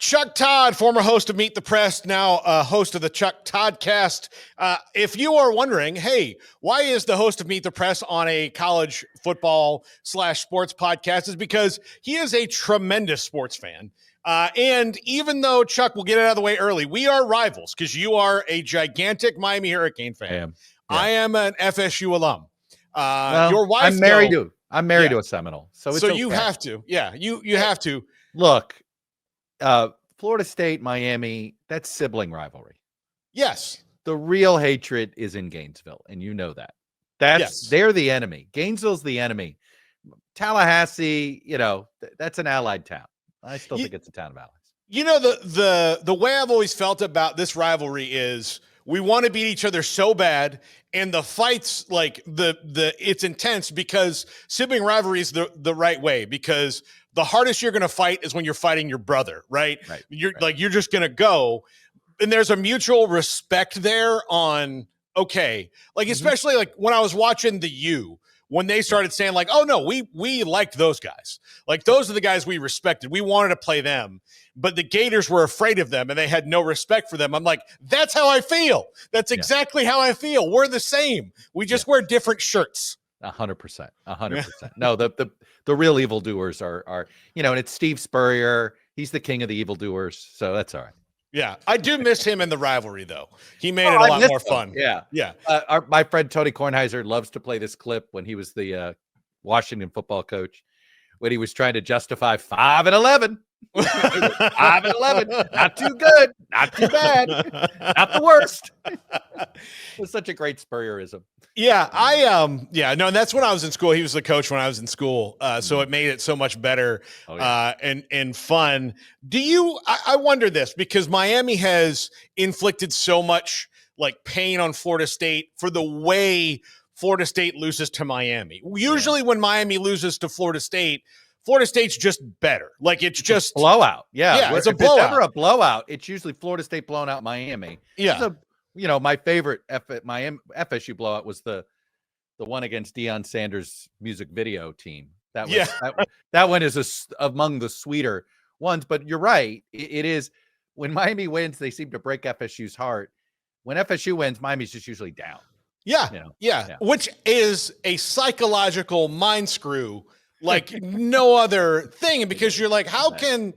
Chuck Todd, former host of Meet the Press, now host of the Chuck Toddcast. If you are wondering, hey, why is the host of Meet the Press on a college football / sports podcast? Is because he is a tremendous sports fan. And even though Chuck will get it out of the way early, we are rivals because you are a gigantic Miami Hurricane fan. I am. Yeah. I am an FSU alum. Well, your wife, I'm married to a Seminole, so it's okay. You have to. Yeah, you have to. Look, Florida State, Miami, that's sibling rivalry. Yes. The real hatred is in Gainesville, and you know that. They're the enemy. Gainesville's the enemy. Tallahassee, that's an allied town. I still think it's a town of allies. You know, the way I've always felt about this rivalry is we want to beat each other so bad, and the fights, like it's intense because sibling rivalry is the right way, because the hardest you're going to fight is when you're fighting your brother, right? You're just going to go, and there's a mutual respect there on, okay. Like, especially like when I was watching the U, when they started saying like, oh no, we liked those guys. Like, those are the guys we respected. We wanted to play them, but the Gators were afraid of them and they had no respect for them. I'm like, that's how I feel. That's exactly how I feel. We're the same. We just wear different shirts. 100%. 100%. No, the real evildoers are, and it's Steve Spurrier. He's the king of the evildoers. So that's all right. Yeah. I do miss him in the rivalry though. He made it a lot more fun. Yeah. Yeah. My friend Tony Kornheiser loves to play this clip when he was the Washington football coach, when he was trying to justify 5-11. 5-11. Not too good. Not too bad. Not the worst. It was such a great Spurrierism. Yeah, and that's when I was in school. He was the coach when I was in school. So it made it so much better and fun. I wonder this, because Miami has inflicted so much like pain on Florida State for the way Florida State loses to Miami. Usually when Miami loses to Florida State's just better. Like, it's just blowout. Yeah, it's a blowout. If it's ever a blowout, it's usually Florida State blowing out Miami. Yeah. My favorite Miami FSU blowout was the one against Deion Sanders' music video team. That one is among the sweeter ones. But you're right. It is, when Miami wins, they seem to break FSU's heart. When FSU wins, Miami's just usually down. Yeah. Which is a psychological mind screw like no other thing, because you're like, how can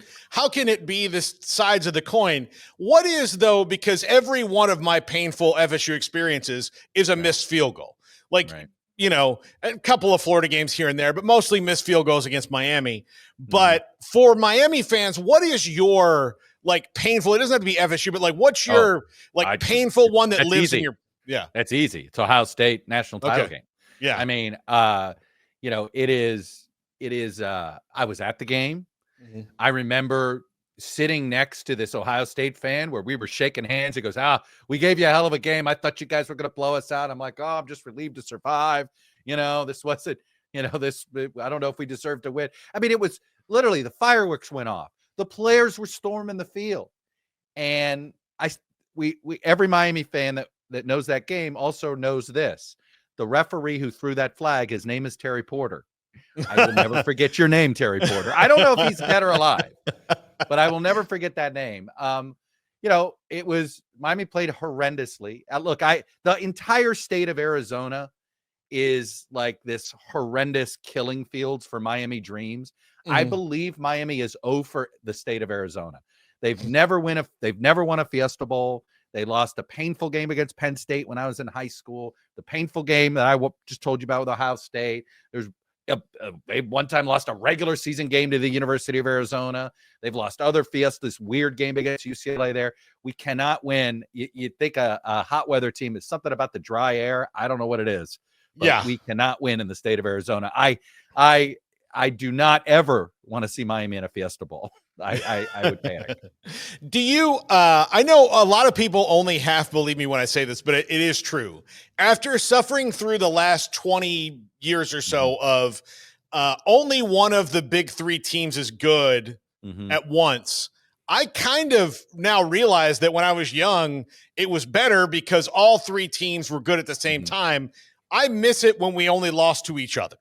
it be the sides of the coin? What is, though, because every one of my painful FSU experiences is a missed field goal. Like, a couple of Florida games here and there, but mostly missed field goals against Miami. But for Miami fans, what is your like painful? It doesn't have to be FSU, but like, what's your painful one that lives easy. in your? Yeah, that's easy. It's Ohio State national title game. Yeah, I mean, it is. I was at the game. I remember sitting next to this Ohio State fan where we were shaking hands. He goes, we gave you a hell of a game. I thought you guys were going to blow us out. I'm like, I'm just relieved to survive. This wasn't, I don't know if we deserved to win. I mean, it was literally, the fireworks went off. The players were storming the field. And every Miami fan that knows that game also knows this. The referee who threw that flag, his name is Terry Porter. I will never forget your name, Terry Porter. I don't know if he's dead or alive, but I will never forget that name. It was, Miami played horrendously. Look, the entire state of Arizona is like this horrendous killing fields for Miami dreams. I believe Miami is 0 for the state of Arizona. They've never won a Fiesta Bowl. They lost a painful game against Penn State when I was in high school. The painful game that I just told you about with Ohio State. They one time lost a regular season game to the University of Arizona. They've lost other Fiestas, weird game against UCLA there. We cannot win. You'd think a hot weather team is something about the dry air. I don't know what it is. But we cannot win in the state of Arizona. I do not ever want to see Miami in a Fiesta Bowl. I would panic. Do you, I know a lot of people only half believe me when I say this, but it is true. After suffering through the last 20 years or so of only one of the big three teams is good at once, I kind of now realize that when I was young, it was better because all three teams were good at the same time. I miss it when we only lost to each other.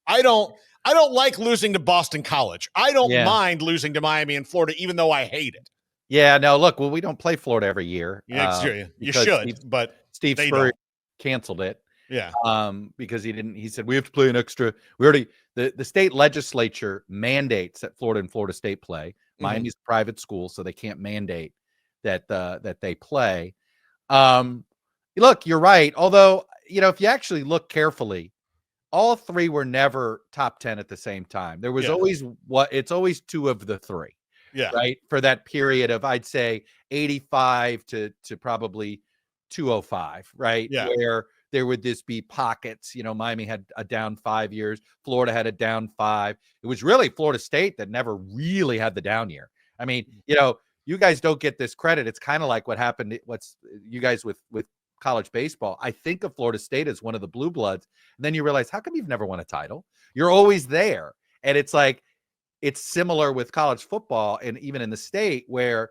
I don't like losing to Boston College. I don't mind losing to Miami and Florida, even though I hate it. Yeah, no, look, well, we don't play Florida every year. You Because should, but Steve they Spurrier don't. canceled it. Yeah. Because he said we have to play an extra. We already the state legislature mandates that Florida and Florida State play. Miami's a private school, so they can't mandate that they play. Look, you're right. Although, if you actually look carefully, all three were never top 10 at the same time. There was always it's always two of the three. Yeah. Right. For that period of, I'd say 85 to probably 205. Right. Yeah. Where there would this be pockets, Miami had a down 5 years. Florida had a down 5. It was really Florida State that never really had the down year. I mean, you guys don't get this credit. It's kind of like what happened. What's you guys with college baseball. I think of Florida State as one of the blue bloods. And then you realize, how come you've never won a title? You're always there. And it's like, it's similar with college football and even in the state where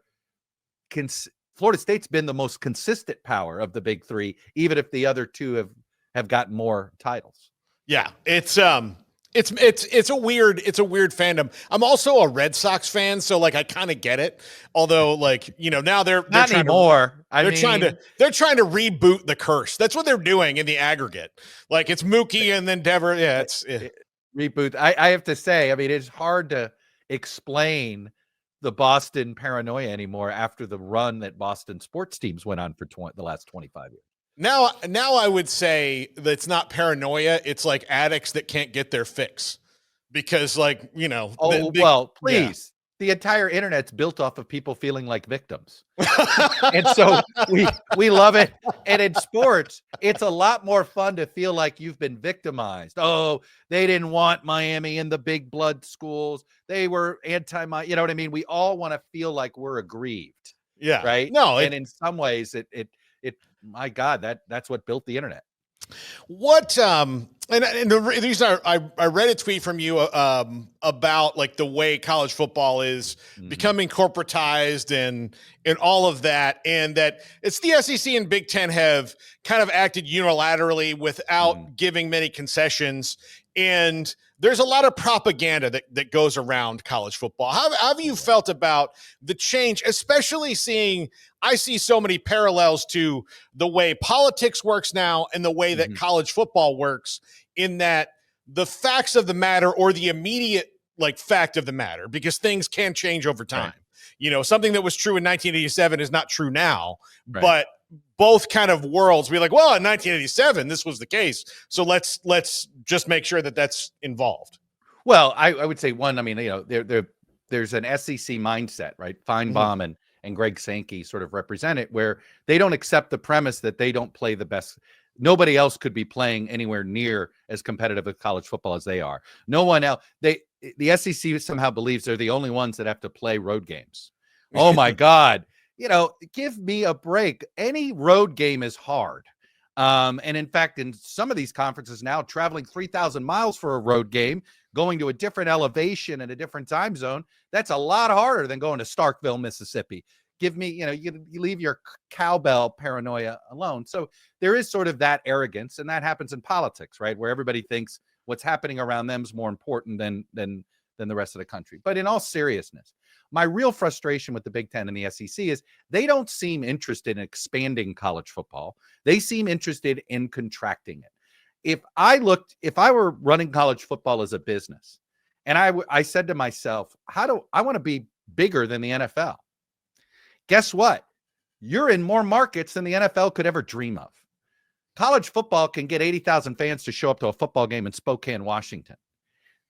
Florida State's been the most consistent power of the big three, even if the other two have gotten more titles. Yeah, it's a weird fandom. I'm also a Red Sox fan, so like I kind of get it. Although now they're not trying anymore. They're trying to reboot the curse. That's what they're doing in the aggregate. Like it's Mookie and then Dever. Yeah, reboot. I have to say, I mean, it's hard to explain the Boston paranoia anymore after the run that Boston sports teams went on for the last 25 years. Now I would say that it's not paranoia. It's like addicts that can't get their fix because please. Yeah. The entire internet's built off of people feeling like victims. And so we love it. And in sports, it's a lot more fun to feel like you've been victimized. Oh, they didn't want Miami in the big blood schools. They were anti-Miami. You know what I mean? We all want to feel like we're aggrieved. Yeah. Right. No. And in some ways it my God, that's what built the internet. What and the reason I read a tweet from you about like the way college football is becoming corporatized and all of that, and that it's the SEC and Big Ten have kind of acted unilaterally without giving many concessions, and there's a lot of propaganda that goes around college football. How have you felt about the change, especially I see so many parallels to the way politics works now and the way that college football works, in that the facts of the matter or the immediate fact of the matter, because things can change over time. Right. Something that was true in 1987 is not true now, right. But both kind of worlds be like, well, in 1987, this was the case. So let's just make sure that that's involved. Well, I would say one, I mean, there's an SEC mindset, right? Feinbaum and Greg Sankey sort of represent it, where they don't accept the premise that they don't play the best. Nobody else could be playing anywhere near as competitive with college football as they are. No one else. The SEC somehow believes they're the only ones that have to play road games. Oh my God. Give me a break. Any road game is hard. And in fact, in some of these conferences now, traveling 3,000 miles for a road game, going to a different elevation and a different time zone, that's a lot harder than going to Starkville, Mississippi. Give me, you leave your cowbell paranoia alone. So there is sort of that arrogance, and that happens in politics, right? Where everybody thinks what's happening around them is more important than the rest of the country. But in all seriousness, my real frustration with the Big Ten and the SEC is they don't seem interested in expanding college football. They seem interested in contracting it. If I were running college football as a business, and I said to myself, I want to be bigger than the NFL? Guess what? You're in more markets than the NFL could ever dream of. College football can get 80,000 fans to show up to a football game in Spokane, Washington.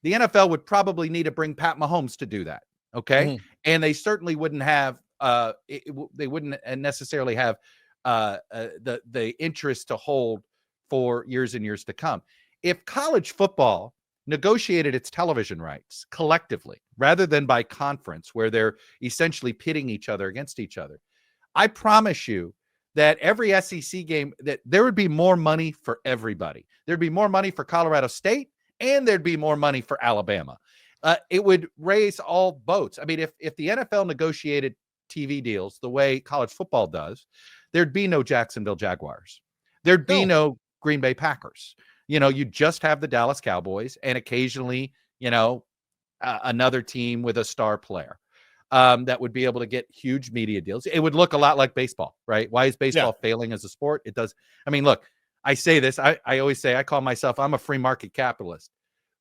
The NFL would probably need to bring Pat Mahomes to do that. Okay. And they certainly wouldn't have, they wouldn't necessarily have the interest to hold for years and years to come. If college football negotiated its television rights collectively rather than by conference, where they're essentially pitting each other against each other, I promise you that every SEC game, that there would be more money for everybody. There'd be more money for Colorado State, and there'd be more money for Alabama. It would raise all boats. I mean, if the NFL negotiated TV deals the way college football does, there'd be no Jacksonville Jaguars. There'd be no Green Bay Packers. You just have the Dallas Cowboys and occasionally, another team with a star player. that would be able to get huge media deals. It would look a lot like baseball, right? Why is baseball failing as a sport? It does. I mean, look, I say this, I always say, I call myself, I'm a free market capitalist,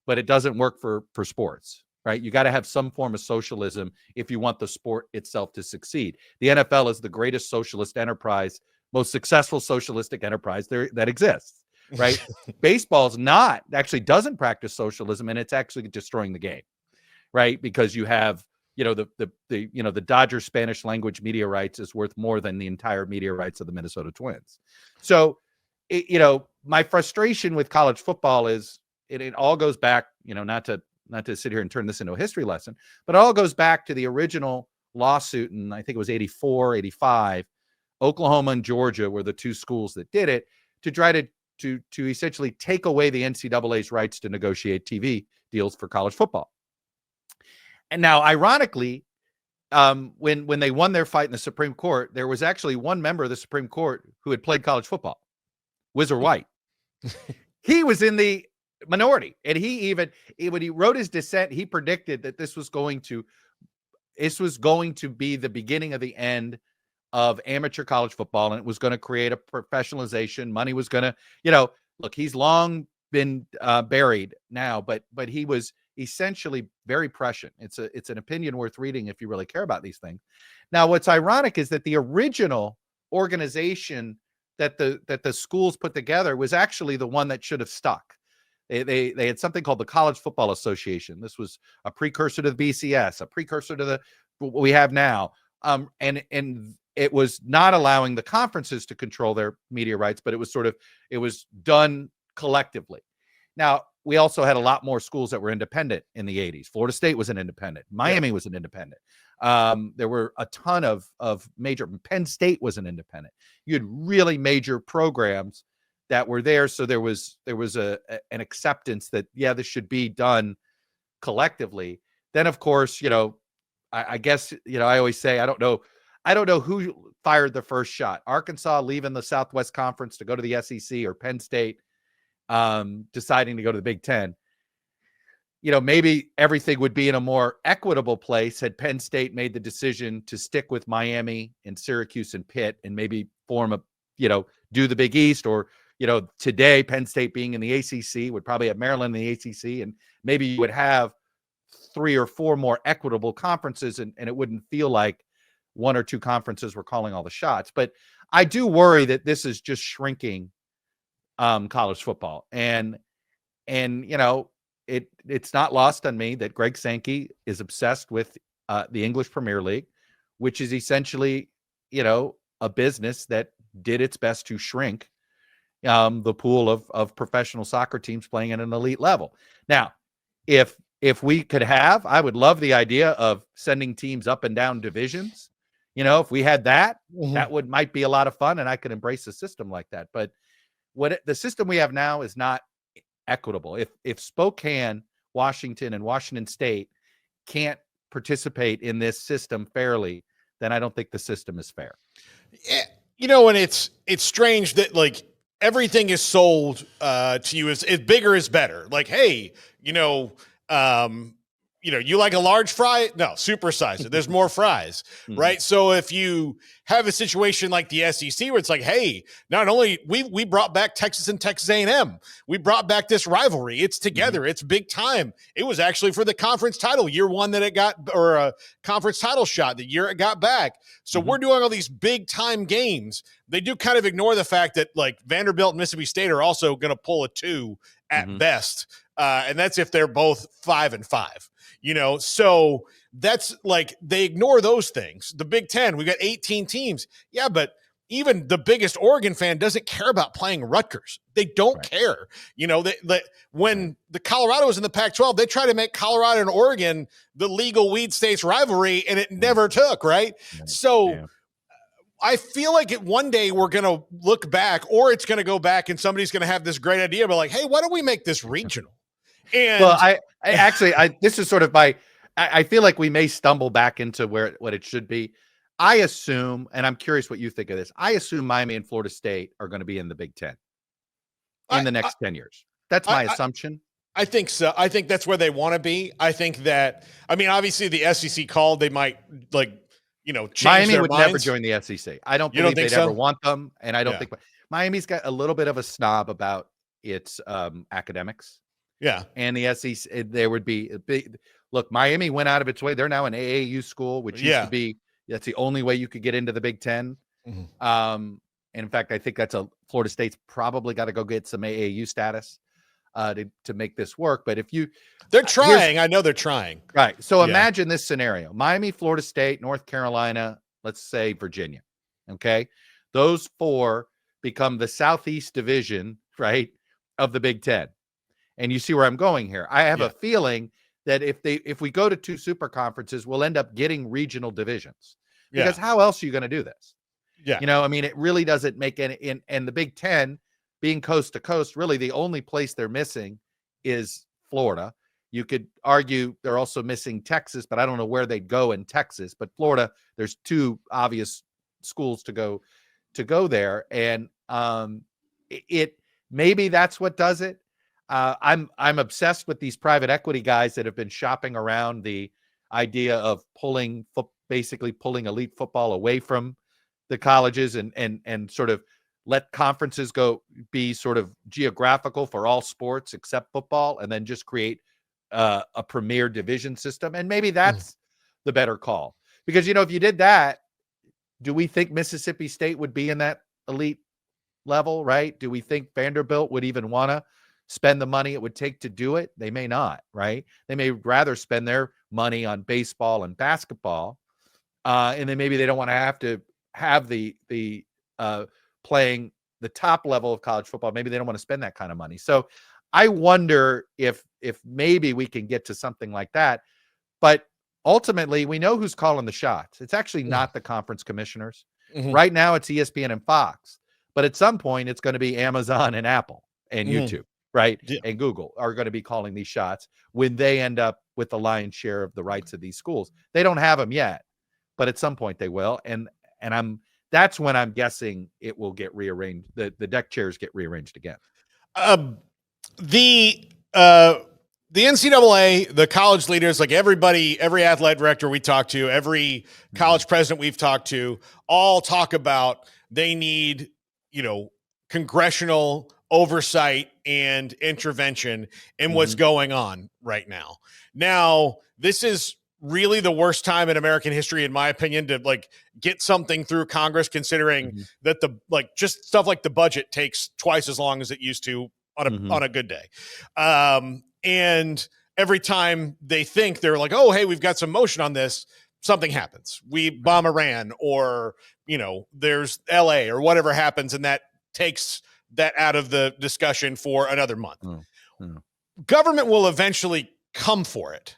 but it doesn't work for sports, right? You got to have some form of socialism if you want the sport itself to succeed. The NFL is the greatest socialist enterprise, most successful socialistic enterprise that exists, right? Baseball's not, actually doesn't practice socialism, and it's actually destroying the game, right? Because you have, the Dodgers Spanish language media rights is worth more than the entire media rights of the Minnesota Twins. So, my frustration with college football is it all goes back, not to sit here and turn this into a history lesson, but it all goes back to the original lawsuit. And I think it was 84, 85, Oklahoma and Georgia were the two schools that did it to try to essentially take away the NCAA's rights to negotiate TV deals for college football. And now, ironically, when they won their fight in the Supreme Court, there was actually one member of the Supreme Court who had played college football, Whizzer White. He was in the minority, and when he wrote his dissent, he predicted that this was going to be the beginning of the end of amateur college football, and it was going to create a professionalization. Money was going to, look, he's long been buried now, but he was essentially very prescient. It's an opinion worth reading if you really care about these things. Now, what's ironic is that the original organization that the schools put together was actually the one that should have stuck. They had something called the College Football Association. This was a precursor to the BCS, a precursor to what we have now. And it was not allowing the conferences to control their media rights, but it was done collectively. Now, we also had a lot more schools that were independent in the 80s. Florida State was an independent. Miami was an independent. There were a ton of major. Penn State was an independent. You had really major programs that were there. So there was an acceptance that, this should be done collectively. Then, of course, I guess, I always say, I don't know who fired the first shot. Arkansas leaving the Southwest Conference to go to the SEC, or Penn State deciding to go to the Big Ten. Maybe everything would be in a more equitable place had Penn State made the decision to stick with Miami and Syracuse and Pitt, and maybe form do the Big East, or, today Penn State being in the ACC would probably have Maryland in the ACC, and maybe you would have 3 or 4 more equitable conferences, and it wouldn't feel like 1 or 2 conferences were calling all the shots. But I do worry that this is just shrinking college football. And it's not lost on me that Greg Sankey is obsessed with the English Premier League, which is essentially, a business that did its best to shrink the pool of professional soccer teams playing at an elite level. Now, if we could have, I would love the idea of sending teams up and down divisions. If we had that, that might be a lot of fun, and I could embrace a system like that. But the system we have now is not equitable. If Spokane, Washington, and Washington State can't participate in this system fairly, then I don't think the system is fair. Yeah, and it's strange that, like, everything is sold to you as bigger is better. Like, hey, you like a large fry? No, supersize it. There's more fries, right? So if you have a situation like the SEC where it's like, hey, not only we brought back Texas and Texas A&M, we brought back this rivalry. It's together. It's big time. It was actually for the conference title year one that it got, or a conference title shot the year it got back. So we're doing all these big time games. They do kind of ignore the fact that, like, Vanderbilt and Mississippi State are also going to pull a 2 at best. And that's if they're both 5-5. So that's, like, they ignore those things. The Big Ten, we got 18 teams. Yeah, but even the biggest Oregon fan doesn't care about playing Rutgers. They don't care. When the Colorado was in the Pac-12, they tried to make Colorado and Oregon the legal weed states rivalry, and it never took, right? So I feel like one day we're going to look back, or it's going to go back and somebody's going to have this great idea, but like, hey, why don't we make this regional? And well, I this is sort of I feel like we may stumble back into what it should be. I assume, and I'm curious what you think of this, I assume Miami and Florida State are going to be in the Big Ten in the next 10 years. That's my assumption. I think so. I think that's where they want to be. I think that, I mean, obviously the SEC called, they might change Miami their would never minds. join the SEC. I don't You don't believe think they'd ever so? want them, and I don't Yeah. think Miami's got a little bit of a snob about its academics. Yeah. And the SEC, there would be a big look. Miami went out of its way. They're now an AAU school, which used to be that's the only way you could get into the Big Ten. Mhm. And in fact, I think Florida State's probably got to go get some AAU status to make this work. But if they're trying, I know they're trying. Right. So imagine this scenario: Miami, Florida State, North Carolina, let's say Virginia. Okay. Those four become the Southeast Division, right, of the Big Ten. And you see where I'm going here. I have a feeling that if we go to two super conferences, we'll end up getting regional divisions. Because how else are you going to do this? Yeah. I mean, it really doesn't make any, and the Big Ten being coast to coast, really the only place they're missing is Florida. You could argue they're also missing Texas, but I don't know where they'd go in Texas. But Florida, there's two obvious schools to go there. And it maybe that's what does it. I'm obsessed with these private equity guys that have been shopping around the idea of basically pulling elite football away from the colleges and sort of let conferences be sort of geographical for all sports except football, and then just create a premier division system. And maybe that's the better call, because if you did that, do we think Mississippi State would be in that elite level? Right? Do we think Vanderbilt would even want to spend the money it would take to do it? They may not, right? They may rather spend their money on baseball and basketball. And then maybe they don't want to have the playing the top level of college football. Maybe they don't want to spend that kind of money. So I wonder if maybe we can get to something like that. But ultimately, we know who's calling the shots. It's actually not the conference commissioners. Mm-hmm. Right now, it's ESPN and Fox. But at some point, it's going to be Amazon and Apple and YouTube. Right. Yeah. And Google are going to be calling these shots when they end up with the lion's share of the rights of these schools. They don't have them yet, but at some point they will. And that's when I'm guessing it will get rearranged. The deck chairs get rearranged again. The NCAA, the college leaders, like everybody, every athletic director we talk to, every college president we've talked to, all talk about they need, congressional oversight and intervention in what's going on right now. Now, this is really the worst time in American history, in my opinion, to get something through Congress, considering that just stuff like the budget takes twice as long as it used to on a good day. And every time they think they're like, oh, hey, we've got some motion on this, something happens. We bomb Iran, or, there's LA or whatever happens, and that takes that out of the discussion for another month. Government will eventually come for it.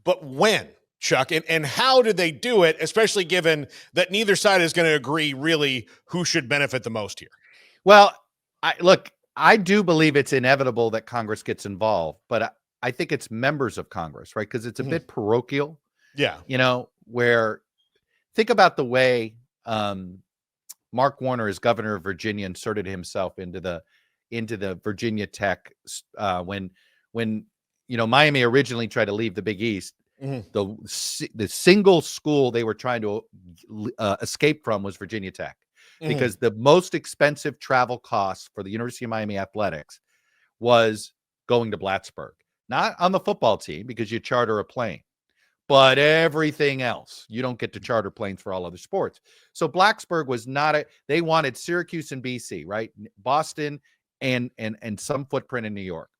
But when, Chuck, and how do they do it, especially given that neither side is going to agree really who should benefit the most here? Well, I do believe it's inevitable that Congress gets involved, but I think it's members of Congress, right? Because it's a bit parochial. Yeah. Where think about the way Mark Warner, as governor of Virginia, inserted himself into the Virginia Tech when Miami originally tried to leave the Big East. The single school they were trying to escape from was Virginia Tech, because the most expensive travel costs for the University of Miami athletics was going to Plattsburgh, not on the football team because you charter a plane, but everything else. You don't get to charter planes for all other sports. So Blacksburg was they wanted Syracuse and BC, right? Boston and some footprint in New York.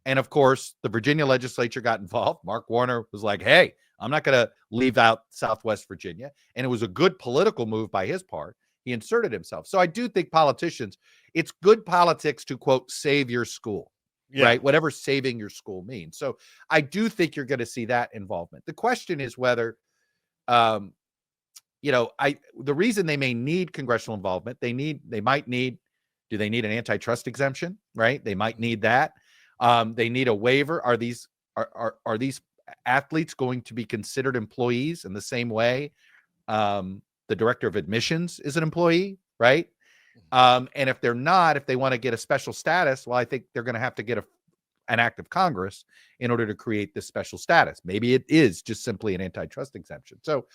And of course, the Virginia legislature got involved. Mark Warner was like, hey, I'm not going to leave out Southwest Virginia. And it was a good political move by his part. He inserted himself. So I do think it's good politics to, quote, save your school, right? Whatever saving your school means. So I do think you're going to see that involvement. The question is whether, the reason they may need congressional involvement, do they need an antitrust exemption, right? They might need that. They need a waiver. Are these athletes going to be considered employees in the same way the director of admissions is an employee, right? And if they're not, if they want to get a special status, well, I think they're going to have to get an act of Congress in order to create this special status. Maybe it is just simply an antitrust exemption. So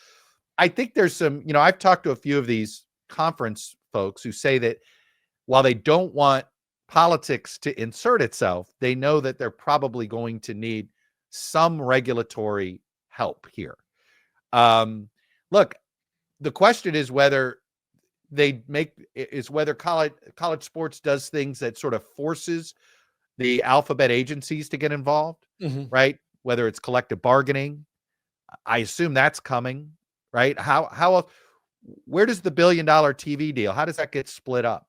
I think there's some, I've talked to a few of these conference folks who say that while they don't want politics to insert itself, they know that they're probably going to need some regulatory help here. Look, the question is whether college sports does things that sort of forces the alphabet agencies to get involved, right? Whether it's collective bargaining, I assume that's coming, right? Where does the $1 billion TV deal? How does that get split up?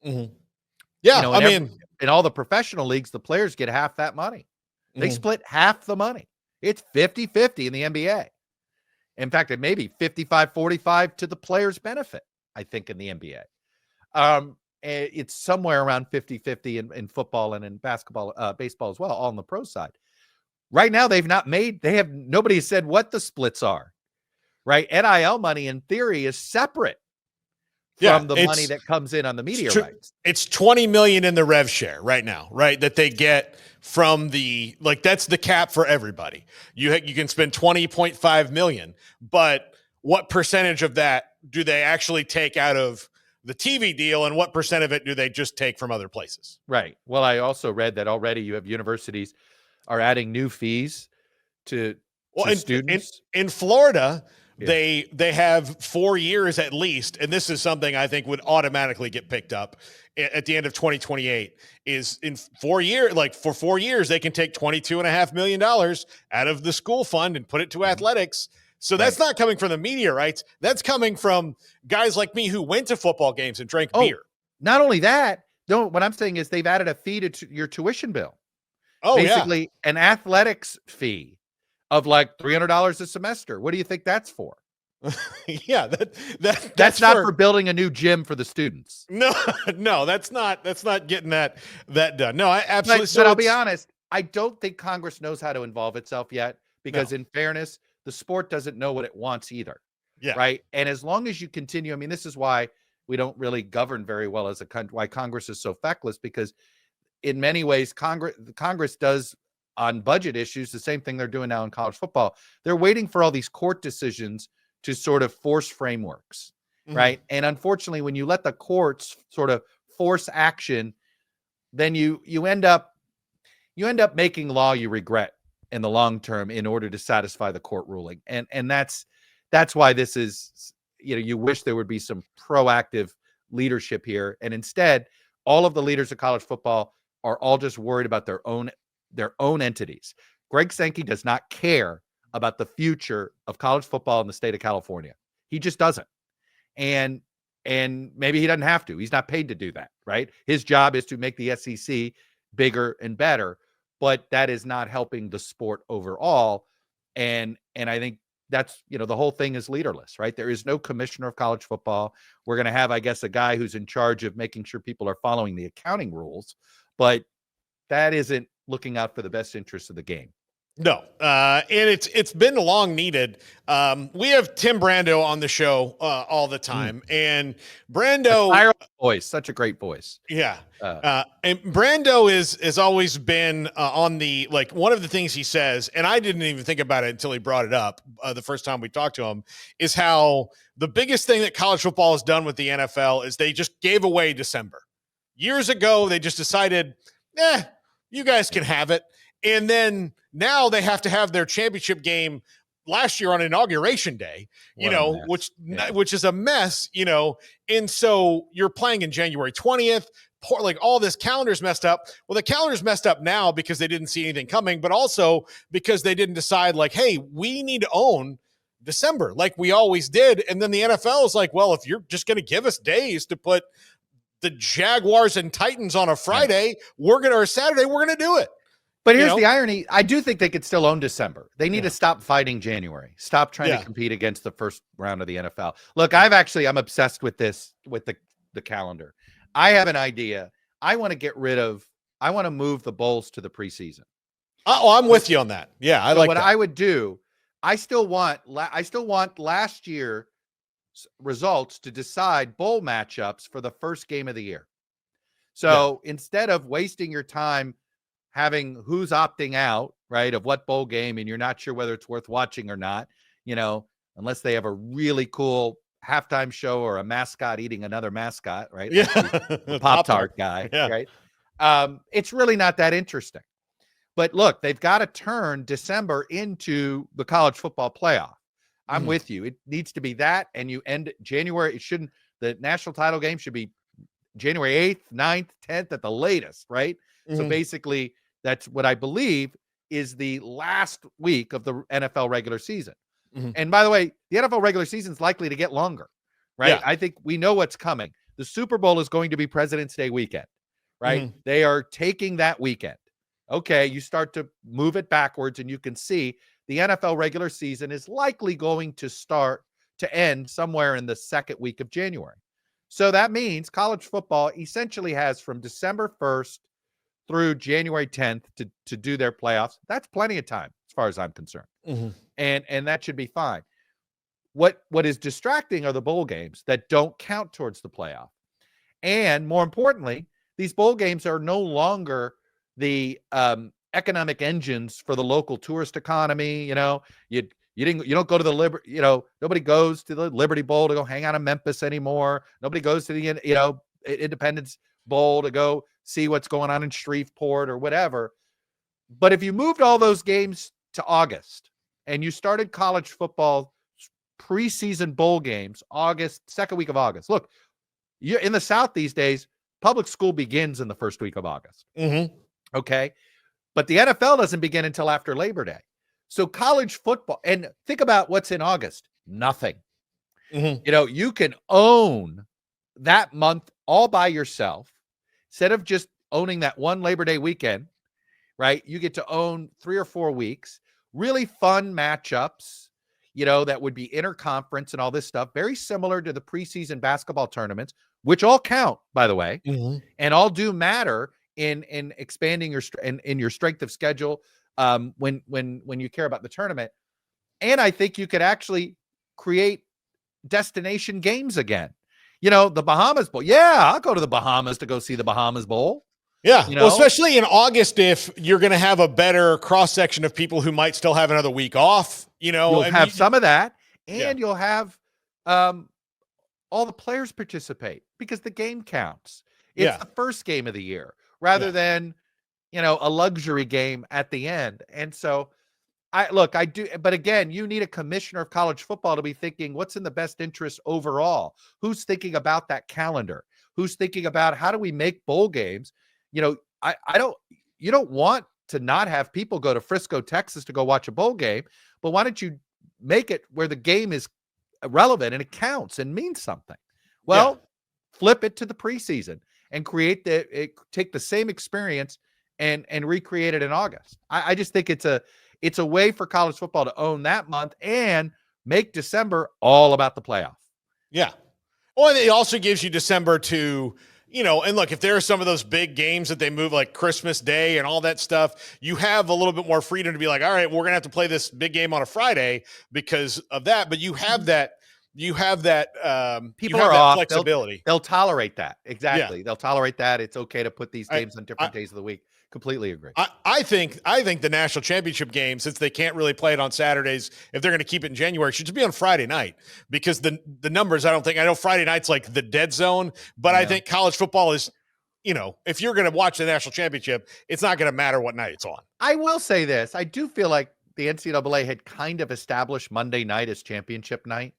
Yeah, in all the professional leagues, the players get half that money. They split half the money. It's 50-50 in the NBA. In fact, it may be 55-45 to the players' benefit, I think, in the NBA. It's somewhere around 50-50 in football and in basketball, baseball as well, all on the pro side. Right now, nobody has said what the splits are, right? NIL money, in theory, is separate from the money that comes in on the media rights. It's $20 million in the rev share right now, right? That they get from that's the cap for everybody. You can spend $20.5 million, but what percentage of that do they actually take out of the TV deal, and what percent of it do they just take from other places? Right. Well, I also read that already you have universities are adding new fees to students. In Florida, they have 4 years at least, and this is something I think would automatically get picked up at the end of 2028, is in 4 years, for 4 years, they can take $22.5 million out of the school fund and put it to athletics. So that's not coming from the media rights. That's coming from guys like me who went to football games and drank beer. Not only that, what I'm saying is they've added a fee to your tuition bill. Basically, an athletics fee of like $300 a semester. What do you think that's for? Yeah, that's not for building a new gym for the students. No, that's not getting that done. No, I absolutely. But I'll be honest, I don't think Congress knows how to involve itself yet, because in fairness, the sport doesn't know what it wants either. Yeah. Right. And as long as you continue, this is why we don't really govern very well as a country, why Congress is so feckless, because in many ways, Congress does on budget issues the same thing they're doing now in college football. They're waiting for all these court decisions to sort of force frameworks. Right. And unfortunately, when you let the courts sort of force action, then you end up making law you regret in the long term in order to satisfy the court ruling. And that's why this is, you wish there would be some proactive leadership here. And instead, all of the leaders of college football are all just worried about their own entities. Greg Sankey does not care about the future of college football in the state of California. He just doesn't. And maybe he doesn't have to. He's not paid to do that, right? His job is to make the SEC bigger and better, but that is not helping the sport overall. And I think that's, the whole thing is leaderless, right? There is no commissioner of college football. We're going to have, I guess, a guy who's in charge of making sure people are following the accounting rules, but that isn't looking out for the best interests of the game. No, and it's been long needed. We have Tim Brando on the show all the time, and Brando voice, such a great voice. Yeah, and Brando has always been on the, one of the things he says, and I didn't even think about it until he brought it up the first time we talked to him, is how the biggest thing that college football has done with the NFL is they just gave away December. Years ago, they just decided, you guys can have it. And then now they have to have their championship game last year on Inauguration Day, which is a mess, and so you're playing in January 20th, all this calendar's messed up. Well, the calendar's messed up now because they didn't see anything coming, but also because they didn't decide hey, we need to own December like we always did. And then the NFL is well, if you're just going to give us days to put the Jaguars and Titans on a Friday, or Saturday, we're going to do it. But here's the irony. I do think they could still own December. They need to stop fighting January. Stop trying to compete against the first round of the NFL. Look, I'm obsessed with this, with the calendar. I have an idea. I want to move the bowls to the preseason. Oh, I'm with you on that. Yeah, I would do, I still want last year's results to decide bowl matchups for the first game of the year. So instead of wasting your time having who's opting out, right, of what bowl game, and you're not sure whether it's worth watching or not, unless they have a really cool halftime show or a mascot eating another mascot, right? Yeah. The Pop-Tart guy, yeah. right? It's really not that interesting. But look, they've got to turn December into the college football playoff. I'm with you. It needs to be that, and you end January. The national title game should be January 8th, 9th, 10th at the latest, right? So basically, that's what I believe is the last week of the NFL regular season. And by the way, the NFL regular season is likely to get longer, right? Yeah. I think we know what's coming. The Super Bowl is going to be President's Day weekend, right? They are taking that weekend. Okay, you start to move it backwards, and you can see the NFL regular season is likely going to end somewhere in the second week of January. So that means college football essentially has from December 1st through January 10th to do their playoffs. That's plenty of time as far as I'm concerned. And that should be fine. What is distracting are the bowl games that don't count towards the playoff. And more importantly, these bowl games are no longer the economic engines for the local tourist economy. You don't go to the nobody goes to the Liberty Bowl to go hang out in Memphis anymore. Nobody goes to the Independence Bowl to go see what's going on in Shreveport or whatever. But if you moved all those games to August and you started college football preseason bowl games second week of August. Look, you're in the South these days, public school begins in the first week of August. Okay. But the NFL doesn't begin until after Labor Day. So college football, and think about what's in August. Nothing. You can own that month all by yourself. Instead of just owning that one Labor Day weekend, right? You get to own 3 or 4 weeks, really fun matchups, that would be interconference and all this stuff, very similar to the preseason basketball tournaments, which all count, by the way, and all do matter in expanding your strength of schedule when you care about the tournament. And I think you could actually create destination games again. The Bahamas Bowl. Yeah, I'll go to the Bahamas to go see the Bahamas Bowl. Yeah. Well, especially in August, if you're going to have a better cross section of people who might still have another week off, you'll have some of that, and you'll have all the players participate because the game counts. It's the first game of the year rather than, a luxury game at the end. And so I do, but again, you need a commissioner of college football to be thinking what's in the best interest overall. Who's thinking about that calendar? Who's thinking about how do we make bowl games? You don't want to not have people go to Frisco, Texas to go watch a bowl game, but why don't you make it where the game is relevant and it counts and means something? Well, flip it to the preseason and take the same experience and recreate it in August. I just think it's a way for college football to own that month and make December all about the playoff. Yeah. Well, and it also gives you December to, and look, if there are some of those big games that they move like Christmas Day and all that stuff, you have a little bit more freedom to be like, all right, we're going to have to play this big game on a Friday because of that. But you have that people are off. Flexibility. They'll tolerate that. Exactly. Yeah. They'll tolerate that. It's okay to put these games on different days of the week. Completely agree. I think the national championship game, since they can't really play it on Saturdays, if they're going to keep it in January, should just be on Friday night because the numbers, I know Friday night's like the dead zone, but I think college football is, if you're going to watch the national championship, it's not going to matter what night it's on. I will say this. I do feel like the NCAA had kind of established Monday night as championship night,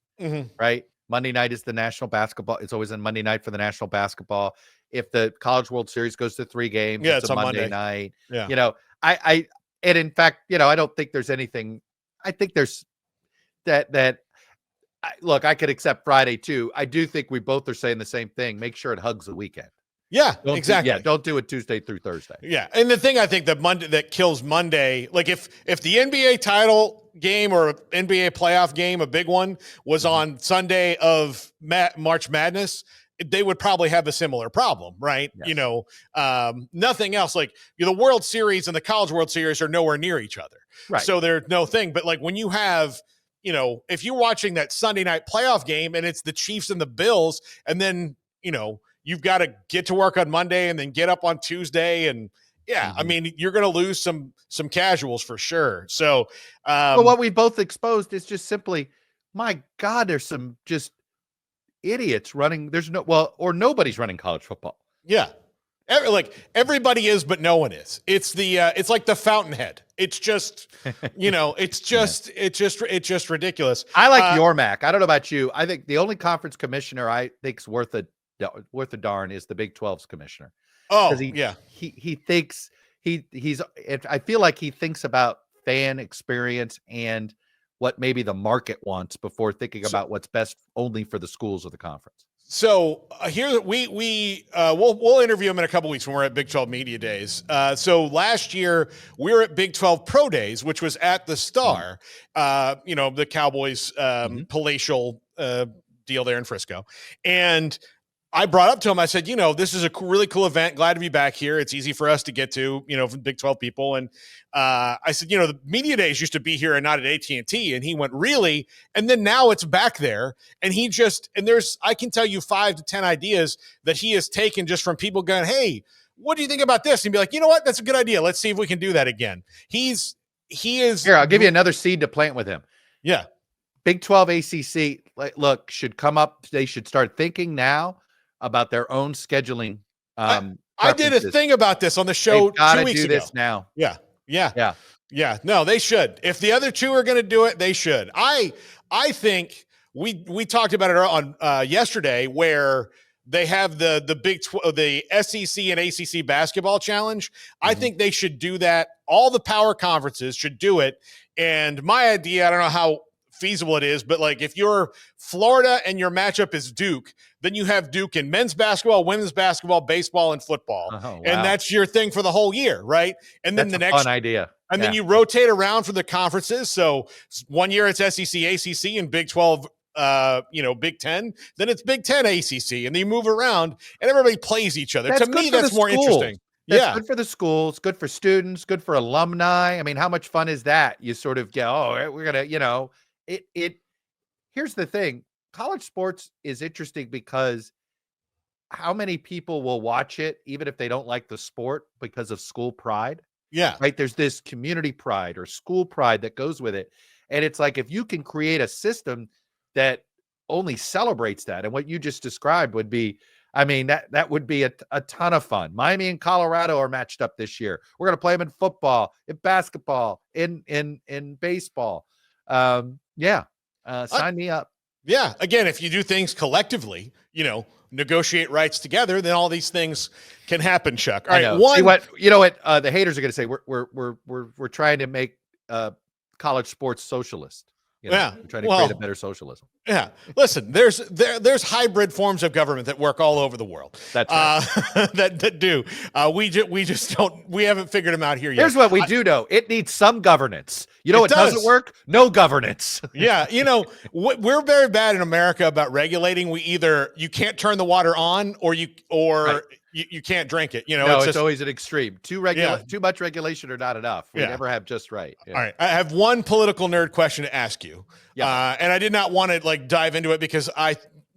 right? Monday night is the national basketball. It's always on Monday night for the national basketball. If the College World Series goes to 3 games, it's a Monday night. Yeah. And in fact, I don't think there's anything. I think there's look, I could accept Friday too. I do think we both are saying the same thing. Make sure it hugs the weekend. Yeah, exactly. Don't do it Tuesday through Thursday. Yeah. And the thing I think that kills Monday, like if the NBA title game or NBA playoff game, a big one, was on Sunday of March Madness, they would probably have a similar problem, right? Yes. Nothing else. Like the World Series and the College World Series are nowhere near each other. Right. So there's no thing. But like when you have, if you're watching that Sunday night playoff game and it's the Chiefs and the Bills, and then, you've got to get to work on Monday and then get up on Tuesday and Yeah, I mean, you're going to lose some casuals for sure. So, but what we both exposed is just simply, my God, there's some just idiots running. Or nobody's running college football. Yeah. Like everybody is, but no one is. It's it's like the fountainhead. It's just, it's just ridiculous. I like Yormack. I don't know about you. I think the only conference commissioner I think's worth a darn is the Big 12's commissioner. Oh, he thinks I feel like he thinks about fan experience and what maybe the market wants before thinking about what's best only for the schools of the conference. So here we'll interview him in a couple weeks when we're at Big 12 Media Days. So last year we were at Big 12 Pro Days, which was at the Star, the Cowboys palatial deal there in Frisco, and I brought up to him, I said, this is a really cool event. Glad to be back here. It's easy for us to get to, from Big 12 people. And I said, the media days used to be here and not at AT&T. And he went, really? And then now it's back there. And I can tell you 5 to 10 ideas that he has taken just from people going, hey, what do you think about this? And be like, you know what? That's a good idea. Let's see if we can do that again. He is. Here, I'll give you another seed to plant with him. Yeah. Big 12 ACC, look, should come up. They should start thinking now about their own scheduling. I did a thing about this on the show 2 weeks ago. This now. Yeah. No, they should. If the other two are going to do it, they should. I think we talked about it on yesterday, where they have the SEC and ACC basketball challenge. I think they should do that. All the power conferences should do it. And my idea, I don't know how feasible it is, but like if you're Florida and your matchup is Duke, then you have Duke in men's basketball, women's basketball, baseball, and football. Wow. And that's your thing for the whole year, right? And then that's a fun idea. And then you rotate around for the conferences. So 1 year it's SEC, ACC, and Big 12, Big 10. Then it's Big 10, ACC, and then you move around and everybody plays each other. To me, that's more interesting. That's good for the schools, good for students, good for alumni. I mean, how much fun is that? You sort of go, we're going to, here's the thing. College sports is interesting because how many people will watch it, even if they don't like the sport, because of school pride? Yeah. Right. There's this community pride or school pride that goes with it. And it's like, if you can create a system that only celebrates that, and what you just described would be, that would be a ton of fun. Miami and Colorado are matched up this year. We're going to play them in football, in basketball, in baseball. Sign me up. Yeah. Again, if you do things collectively, negotiate rights together, then all these things can happen, Chuck. All right. The haters are going to say we're trying to make college sports socialist. We're trying to create a better socialism. Yeah. Listen, there's hybrid forms of government that work all over the world. That's right. that do. We haven't figured them out here yet. Here's what we do know. It needs some governance. What doesn't work? No governance. Yeah. We're very bad in America about regulating. You can't turn the water on or you can't drink it. It's always an extreme. Too much regulation or not enough. We never have just right. Yeah. All right. I have one political nerd question to ask you. Yeah. And I did not want to dive into it because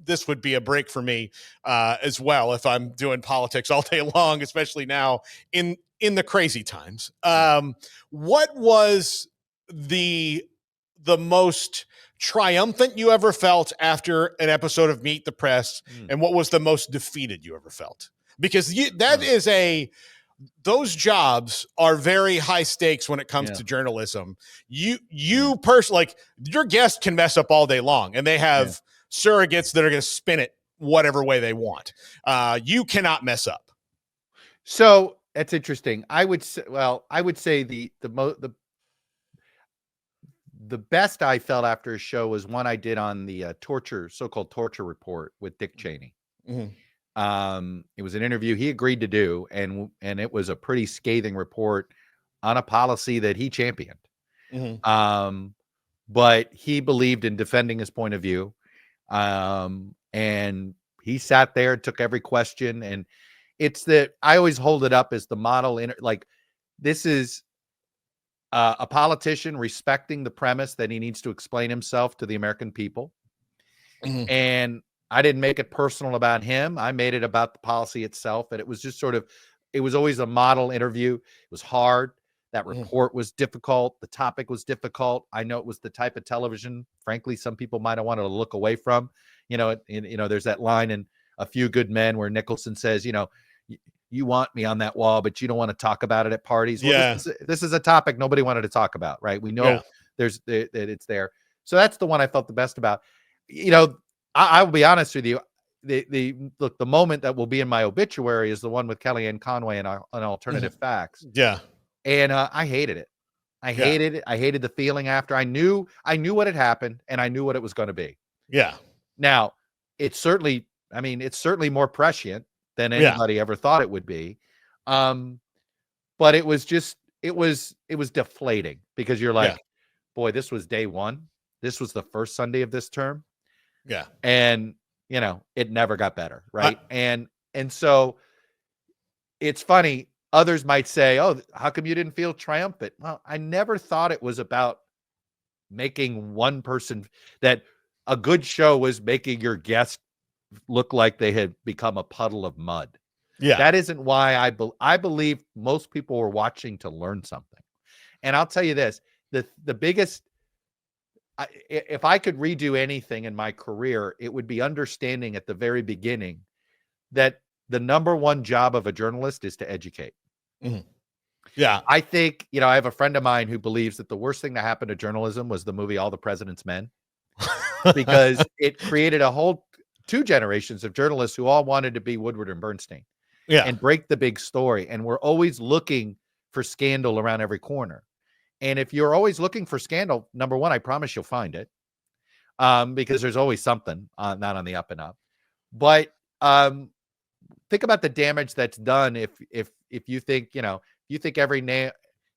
this would be a break for me as well if I'm doing politics all day long, especially now in the crazy times. What was the most triumphant you ever felt after an episode of Meet the Press, and what was the most defeated you ever felt? Because those jobs are very high stakes when it comes to journalism. You personally, your guest can mess up all day long, and they have surrogates that are going to spin it whatever way they want. You cannot mess up. So that's interesting. I would say the best I felt after a show was one I did on the so-called torture report with Dick Cheney. Mm-hmm. It was an interview he agreed to do, and it was a pretty scathing report on a policy that he championed. Mm-hmm. But he believed in defending his point of view. And he sat there and took every question. And I always hold it up as the model this is a politician respecting the premise that he needs to explain himself to the American people. Mm-hmm. And I didn't make it personal about him. I made it about the policy itself. And it was just sort of it was always a model interview. It was hard. That report was difficult. The topic was difficult. I know it was the type of television, frankly, some people might have wanted to look away from. There's that line in A Few Good Men where Nicholson says, you want me on that wall, but you don't want to talk about it at parties. Well, this is a topic nobody wanted to talk about, right? We know that it's there. So that's the one I felt the best about. I will be honest with you. The moment that will be in my obituary is the one with Kellyanne Conway and Alternative Facts. Yeah. And I hated it. I hated it. I hated the feeling after. I knew what had happened and I knew what it was going to be. Yeah. Now, it's certainly more prescient than anybody ever thought it would be. But it was deflating because you're like, boy, this was day one. This was the first Sunday of this term. Yeah. And, it never got better. Right. And so it's funny. Others might say, oh, how come you didn't feel triumphant? Well, I never thought it was about making one person, that a good show was making your guest look like they had become a puddle of mud. Yeah. That isn't why I believe most people were watching to learn something. And I'll tell you this, the biggest, if I could redo anything in my career, it would be understanding at the very beginning that the number one job of a journalist is to educate. Yeah. I think, I have a friend of mine who believes that the worst thing that happened to journalism was the movie All the President's Men, because it created a whole 2 generations of journalists who all wanted to be Woodward and Bernstein and break the big story. And we're always looking for scandal around every corner. And if you're always looking for scandal, number one, I promise you'll find it, because there's always something not on the up and up. But think about the damage that's done if you think, you think every nail,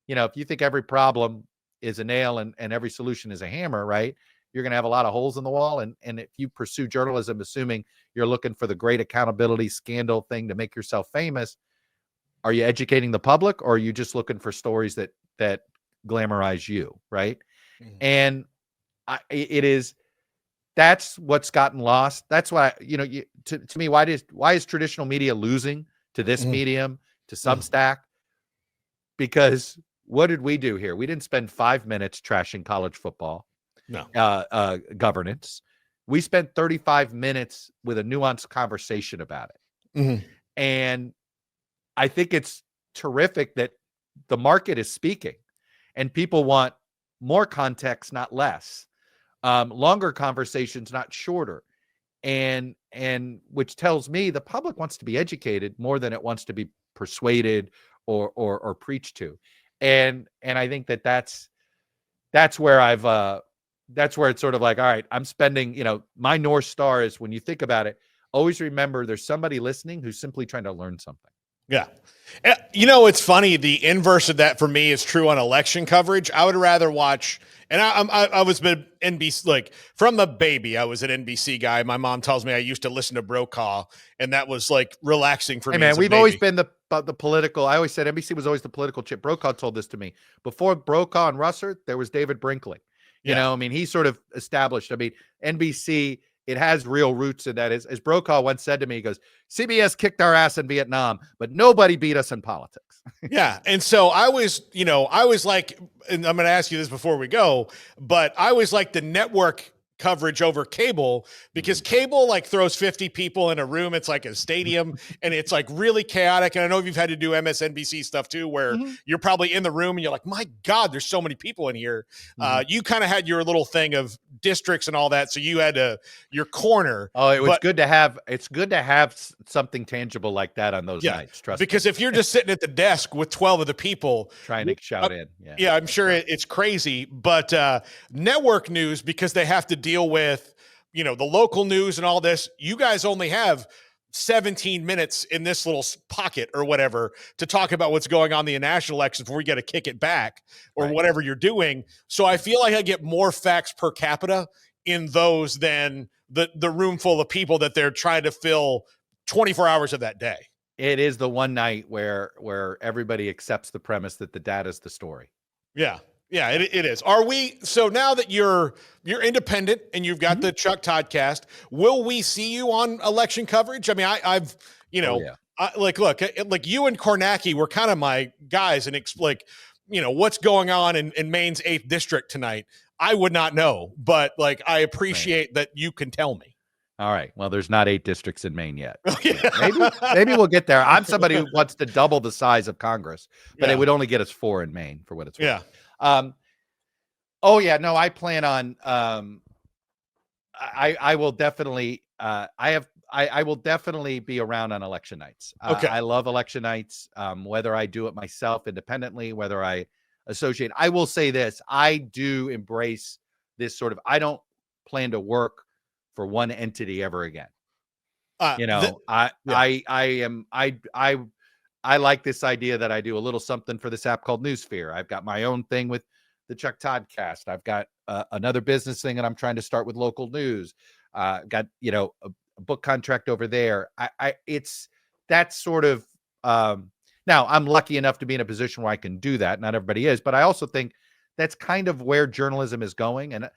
if you think every problem is a nail and every solution is a hammer, right? You're going to have a lot of holes in the wall. And if you pursue journalism, assuming you're looking for the great accountability scandal thing to make yourself famous, are you educating the public, or are you just looking for stories that glamorize you, right? And that's what's gotten lost. That's why, to me, why is traditional media losing to this medium, to Substack? Because what did we do here? We didn't spend 5 minutes trashing college football. No. Governance. We spent 35 minutes with a nuanced conversation about it. And I think it's terrific that the market is speaking and people want more context, not less. Longer conversations, not shorter. And which tells me the public wants to be educated more than it wants to be persuaded or preached to. And I think that's where that's where it's sort of like, all right, I'm spending, my North Star is, when you think about it, always remember there's somebody listening who's simply trying to learn something. Yeah. It's funny. The inverse of that for me is true on election coverage. I would rather watch, and I was been NBC, like from the baby, I was an NBC guy. My mom tells me I used to listen to Brokaw, and that was like relaxing for me. Man, we've always been the political. I always said NBC was always the political chip. Brokaw told this to me. Before Brokaw and Russert, there was David Brinkley. He sort of established, NBC, it has real roots in that. As Brokaw once said to me, he goes, CBS kicked our ass in Vietnam, but nobody beat us in politics. Yeah. And so I was like, and I'm going to ask you this before we go, but I was like the network coverage over cable, because cable like throws 50 people in a room. It's like a stadium and it's like really chaotic. And I know you've had to do MSNBC stuff too, where you're probably in the room and you're like, my God, there's so many people in here. You kind of had your little thing of districts and all that. So you had your corner. Oh, it was good to have. It's good to have something tangible like that on those nights. Trust me. Because if you're just sitting at the desk with 12 of the people trying to shout in. Yeah, I'm sure it's crazy. But network news, because they have to deal with, the local news and all this, you guys only have 17 minutes in this little pocket or whatever to talk about what's going on in the national elections before we got to kick it back or whatever you're doing. So I feel like I get more facts per capita in those than the room full of people that they're trying to fill 24 hours of that day. It is the one night where everybody accepts the premise that the data is the story. Yeah. Yeah, it is. Are we, so now that you're independent and you've got the Chuck Toddcast, will we see you on election coverage? I mean, Look, like you and Kornacki were kind of my guys, and what's going on in Maine's 8th district tonight. I would not know, but like I appreciate that you can tell me. All right. Well, there's not 8 districts in Maine yet. Maybe we'll get there. I'm somebody who wants to double the size of Congress, but it would only get us 4 in Maine for what it's worth. Yeah. Oh yeah. No, I plan on. I will definitely. I will definitely be around on election nights. Okay. I love election nights. Whether I do it myself independently, whether I associate. I will say this: I do embrace this sort of. I don't plan to work for one entity ever again. I like this idea that I do a little something for this app called Newsphere. I've got my own thing with the Chuck Toddcast. I've got another business thing that I'm trying to start with local news. Got a book contract over there. It's that sort of now I'm lucky enough to be in a position where I can do that. Not everybody is, but I also think that's kind of where journalism is going. And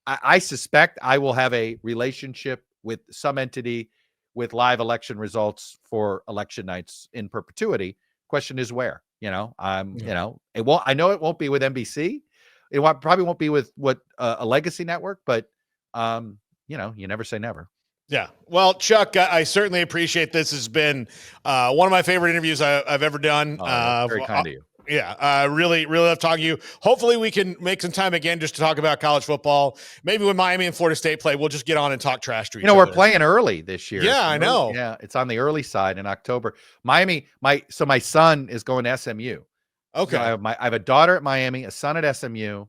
I suspect I will have a relationship with some entity with live election results for election nights in perpetuity. Question is where, it won't, I know it won't be with NBC. It probably won't be with a legacy network, but you never say never. Yeah. Well, Chuck, I certainly appreciate this. Has been one of my favorite interviews I've ever done. Very kind of you. Yeah, really love talking to you. Hopefully we can make some time again just to talk about college football. Maybe when Miami and Florida State play, we'll just get on and talk trash to each other. We're playing early this year. Yeah, I know. Yeah, it's on the early side in October. Miami, my son is going to SMU. Okay. So I have a daughter at Miami, a son at SMU.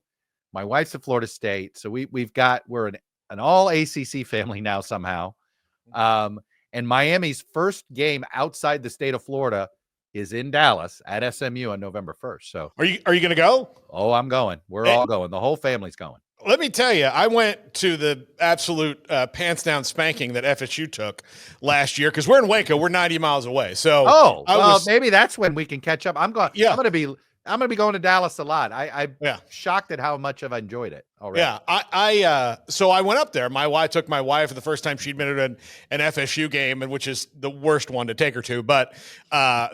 My wife's at Florida State. So we're an all ACC family now somehow. And Miami's first game outside the state of Florida is in Dallas at SMU on November 1st. So are you going to go? Oh, I'm going. We're all going. The whole family's going. Let me tell you, I went to the absolute pants down spanking that FSU took last year because we're in Waco. We're 90 miles away. So maybe that's when we can catch up. I'm going. Yeah. I'm going to be going to Dallas a lot. I'm shocked at how much I've enjoyed it already. Yeah. So I went up there. I took my wife for the first time she'd been at an FSU game, and which is the worst one to take her to. But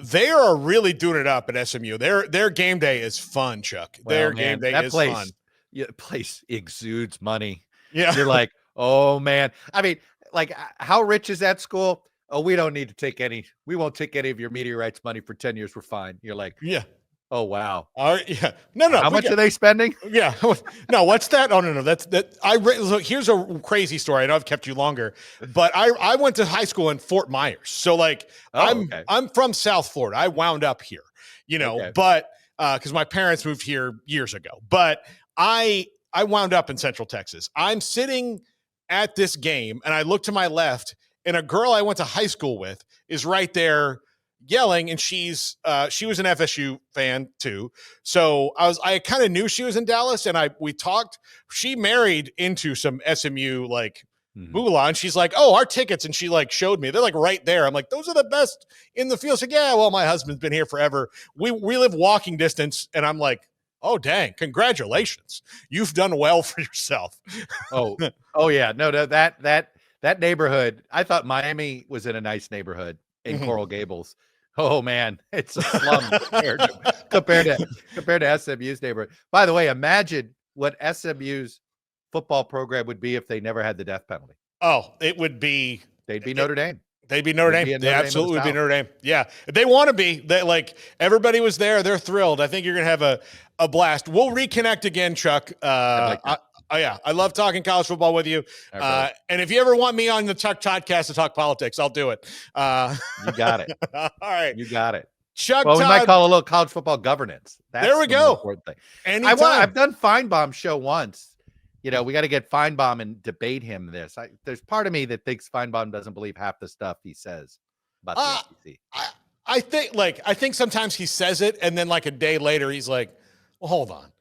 they are really doing it up at SMU. Their game day is fun, Chuck. Game day is fun. Yeah, the place exudes money. Yeah. You're like, oh man. I mean, like, how rich is that school? Oh, we don't need to take we won't take any of your media rights money for 10 years. We're fine. You're like, yeah. Oh, wow. Yeah. No. How much are they spending? Yeah. No, what's that? Oh, no. Look, here's a crazy story. I know I've kept you longer, but I went to high school in Fort Myers. So I'm from South Florida. I wound up here, but because my parents moved here years ago, but I wound up in Central Texas. I'm sitting at this game and I look to my left and a girl I went to high school with is right there yelling, and she was an FSU fan too. So I kind of knew she was in Dallas, and we talked. She married into some SMU moolah, and she's like, "Oh, our tickets," and she showed me. They're right there. I'm like, "Those are the best in the field." She's like, "Yeah, well, my husband's been here forever. We live walking distance," and I'm like, "Oh, dang! Congratulations, you've done well for yourself." Oh yeah, no, that neighborhood. I thought Miami was in a nice neighborhood in Coral Gables. Oh man, it's a slum compared to SMU's neighborhood. By the way, imagine what SMU's football program would be if they never had the death penalty. Oh, it would be. They'd be Notre Dame. They'd be Notre Dame. They absolutely would be Notre Dame. Yeah, they want to be. They everybody was there. They're thrilled. I think you're gonna have a blast. We'll reconnect again, Chuck. I love talking college football with you. And if you ever want me on the Chuck Toddcast to talk politics, I'll do it. You got it. All right. You got it. Chuck Todd, we might call a little college football governance. There we go. Important thing. I've done Feinbaum's show once. We got to get Feinbaum and debate him this. There's part of me that thinks Feinbaum doesn't believe half the stuff he says about the SEC. I think sometimes he says it, and then a day later he's like, well, hold on.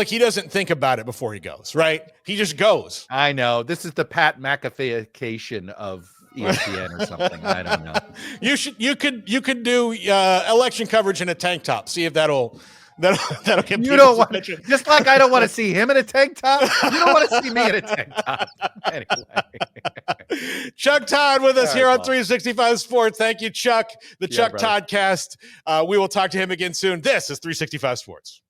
He doesn't think about it before he goes, right? He just goes. I know. This is the Pat McAfee-ification of ESPN or something. I don't know. You could do election coverage in a tank top. See if that'll That'll get You don't people's want, attention. just like I don't want to see him in a tank top. You don't want to see me in a tank top. Anyway. Chuck Todd with us All here right, on Paul. 365 Sports. Thank you, Chuck. The Yeah, Chuck brother. Toddcast. We will talk to him again soon. This is 365 Sports.